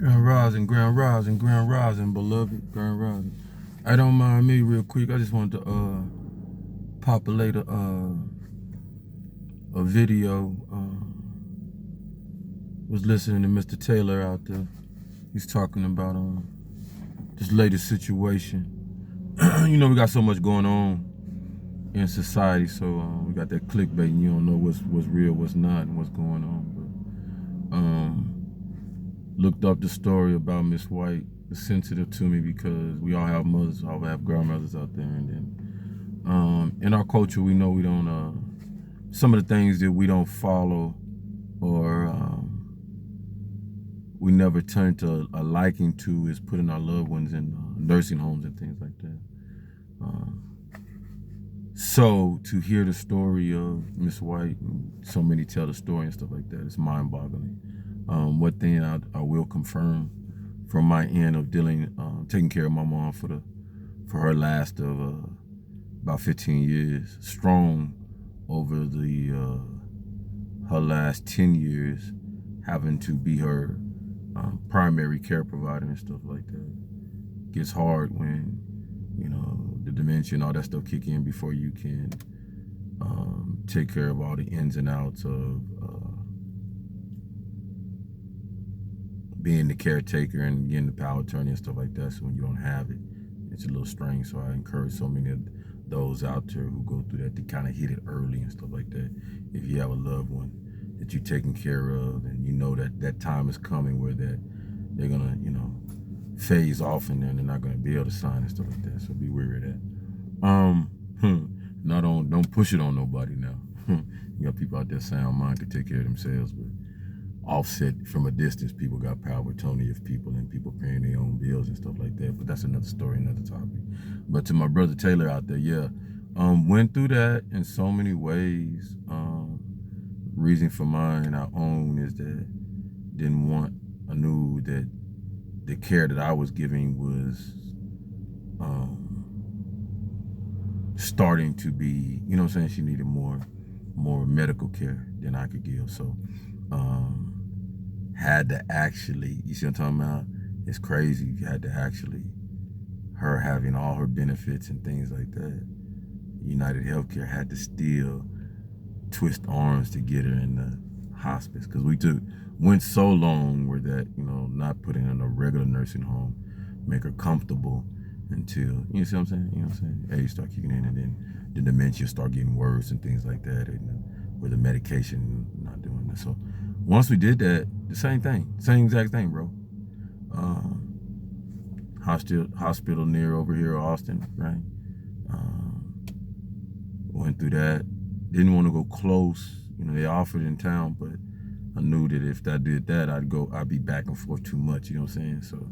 Grand Rising, Grand Rising, beloved Grand Rising. I don't mind me real quick. I just wanted to populate a video. Was listening to Mr. Taylor out there. He's talking about this latest situation. You know, we got so much going on in society, so we got that clickbait, and you don't know what's real, what's not, and what's going on. But looked up the story about Miss White. It's sensitive to me because we all have mothers, all have grandmothers out there, and then in our culture, we know we don't. Some of the things that we don't follow, or we never turn to a liking to, is putting our loved ones in nursing homes and things like that. So to hear the story of Miss White, and so many tell the story and stuff like that, it's mind-boggling. One thing I will confirm from my end of taking care of my mom for her last of about 15 years, strong over her last 10 years, having to be her primary care provider and stuff like that. Gets hard when, you know, the dementia and all that stuff kick in before you can take care of all the ins and outs of being the caretaker and getting the power of attorney and stuff like that. So when you don't have it, it's a little strange. So I encourage so many of those out there who go through that to kind of hit it early and stuff like that. If you have a loved one that you're taking care of, and you know that time is coming where they're gonna, you know, phase off, and then they're not gonna be able to sign and stuff like that. So be wary of that. Don't push it on nobody now. You got people out there sound mind could take care of themselves, but offset from a distance, people got power of attorney of people, and people paying their own bills and stuff like that. But that's another story, another topic. But to my brother Taylor out there, yeah, went through that in so many ways. Reason for mine, our own, is that I knew that the care that I was giving was starting to be, you know what I'm saying, she needed more medical care than I could give. So had to actually, you see what I'm talking about? It's crazy. You had to actually, her having all her benefits and things like that, United Healthcare had to still twist arms to get her in the hospice, because went so long where that, you know, not putting her in a regular nursing home, make her comfortable until, you see what I'm saying? You know what I'm saying? Age start kicking in, and then the dementia start getting worse and things like that, and with the medication not doing that. So once we did that, the same exact thing, bro. Hospital near over here, Austin, right? Went through that. Didn't want to go close. You know, they offered in town, but I knew that if I did that, I'd be back and forth too much. You know what I'm saying? So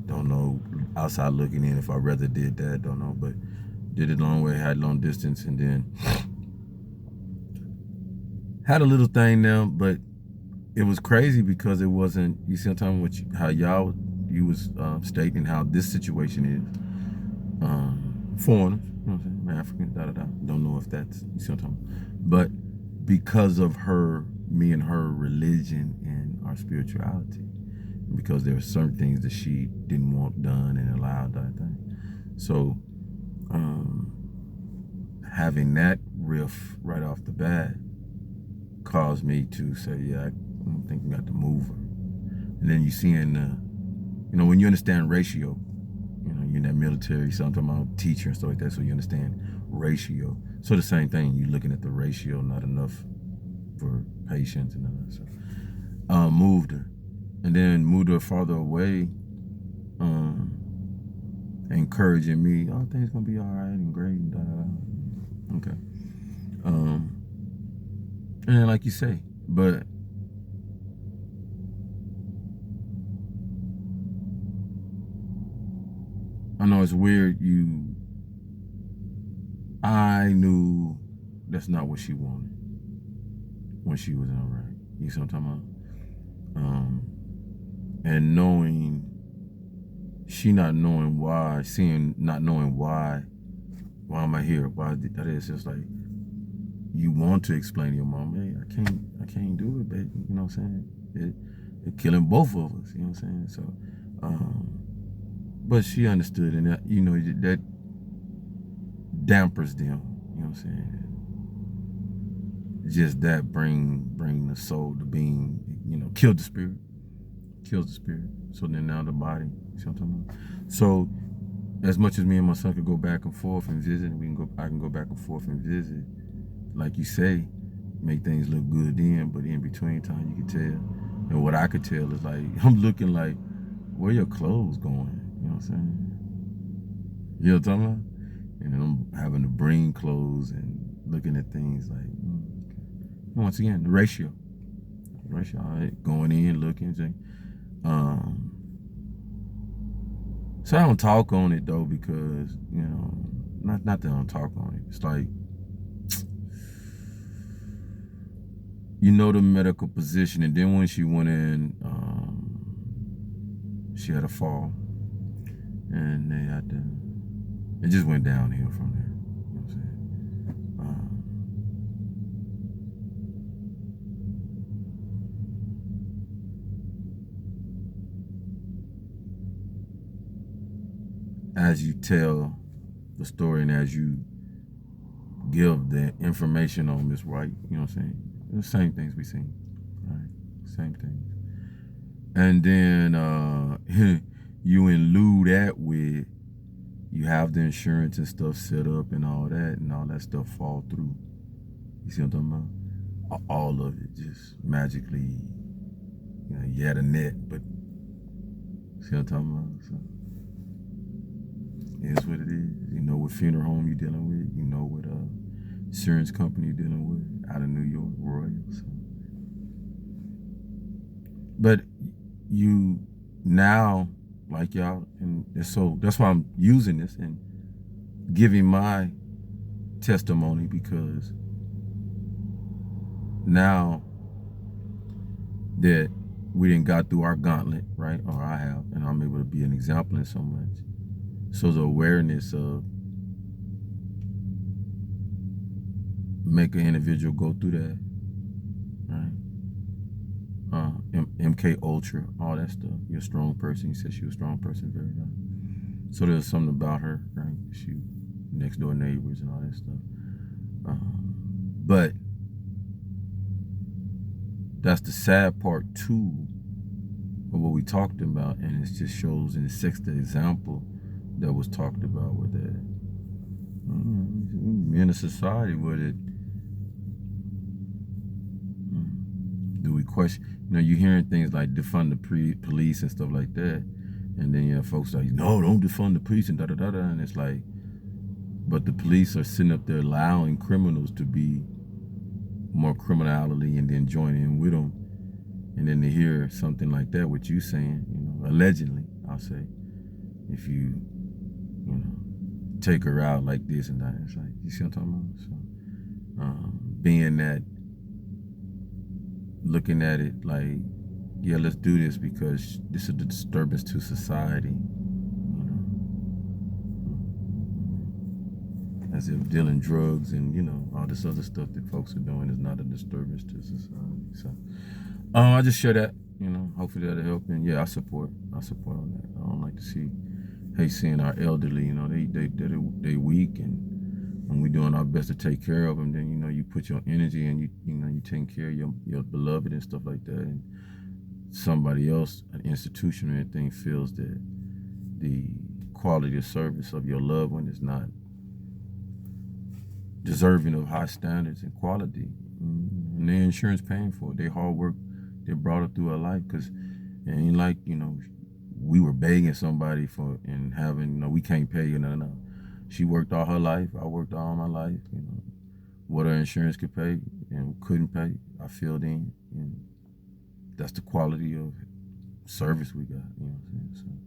don't know, outside looking in, if I rather did that, don't know, but did it long way, had long distance, and then had a little thing now. But it was crazy because it wasn't, you see what I'm talking about, how you was stating how this situation is. Foreigners, you know what I'm saying, African, don't know if that's, you see what I'm talking about. But because of me and her religion and our spirituality, because there were certain things that she didn't want done and allowed that thing. So having that riff right off the bat caused me to say, yeah, I think we got to move her. And then you see you know, when you understand ratio, you know, you're in that military, so I'm talking about teacher and stuff like that, so you understand ratio. So the same thing, you're looking at the ratio, not enough for patients and all that. So moved her. And then moved her farther away, encouraging me, oh, things gonna be all right and great and da-da-da. Okay. And then, like you say, but I know it's weird, I knew that's not what she wanted when she was in Iraq. You see what I'm talking about? And knowing, not knowing why am I here? Why that is just like, you want to explain to your mom, hey, I can't do it, baby. You know what I'm saying? They're killing both of us. You know what I'm saying? So, but she understood, and that, that dampers them. You know what I'm saying? Just that bring the soul to being. Kill the spirit, kills the spirit. So then now the body. You see what I'm talking about? So as much as me and my son could go back and forth and visit, I can go back and forth and visit. Like you say, make things look good then, but in between time you could tell. And what I could tell is like, I'm looking like, where your clothes going? You know what I'm saying? You know what I'm talking about? And then I'm having to bring clothes and looking at things like, okay. Once again, the ratio. All right, going in, looking, um, so I don't talk on it though because not that I don't talk on it. It's like the medical position, and then when she went in, she had a fall, and they had to. It just went downhill from there. You know what I'm saying? As you tell the story and as you give the information on Miss Wright, you know what I'm saying? The same things we seen, right? Same things. And then you elude that with you have the insurance and stuff set up and all that stuff fall through. You see what I'm talking about? All of it just magically, you had a net, but see what I'm talking about? So it is what it is. You know what funeral home you're dealing with. You know what insurance company you're dealing with out of New York, Royal. So. But you now, like y'all, and so that's why I'm using this and giving my testimony, because now that we didn't got through our gauntlet, right? Or I have, and I'm able to be an example in so much. So the awareness of make an individual go through that, right? MK Ultra, all that stuff. You're a strong person. You said she was a strong person, very young. So there's something about her, right? She next door neighbors and all that stuff. But that's the sad part too of what we talked about, and it just shows in the sixth example that was talked about with that. In a society where it, do we question? You're hearing things like defund the police and stuff like that, and then you have folks like, no, don't defund the police and da da da da, and it's like, but the police are sitting up there allowing criminals to be more criminality and then join in with them, and then to hear something like that, what you saying, allegedly, I'll say, if you take her out like this and that, it's like, you see what I'm talking about? So, being that, looking at it like, yeah, let's do this because this is a disturbance to society. As if dealing drugs and all this other stuff that folks are doing is not a disturbance to society. So I just share that. Hopefully that'll help. And yeah, I support on that. I don't like to see, seeing our elderly, they weak, and when we're doing our best to take care of them, then you put your energy and you taking care of your beloved and stuff like that, and somebody else, an institution or anything, feels that the quality of service of your loved one is not deserving of high standards and quality, and their insurance paying for it. Their hard work, they brought her through her life, because it ain't like we were begging somebody for and having we can't pay you. No. She worked all her life. I worked all my life. What her insurance could pay and couldn't pay, I filled in, and that's the quality of service we got. You know what I'm saying?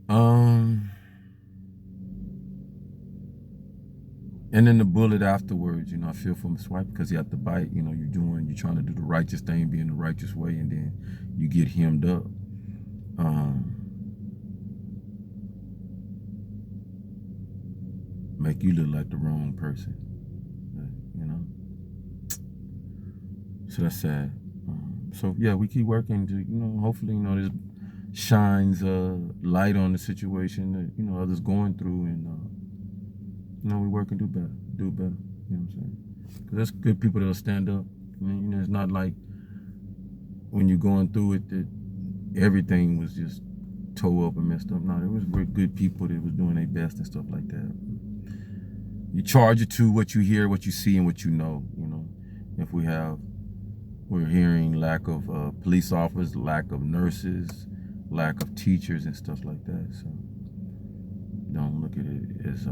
So, and then the bullet afterwards, I feel for Miss White, because he had to bite. You're trying to do the righteous thing, be in the righteous way, and then you get hemmed up. Make you look like the wrong person, so that's sad. So yeah, we keep working to, hopefully, this shines light on the situation that, others going through, and we work and do better. Do better. You know what I'm saying? Because there's good people that'll stand up. I mean, it's not like when you're going through it that everything was just tore up and messed up. No, there was good people that was doing their best and stuff like that. You charge it to what you hear, what you see, and what you know. If we're hearing lack of police officers, lack of nurses, lack of teachers and stuff like that. So don't look at it as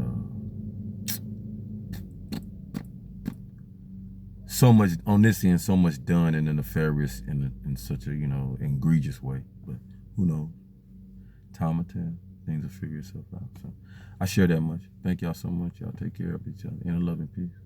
so much on this end, so much done in a nefarious in such a egregious way. But who knows? Time will tell. Things will figure itself out. So I share that much. Thank y'all so much. Y'all take care of each other in a loving peace.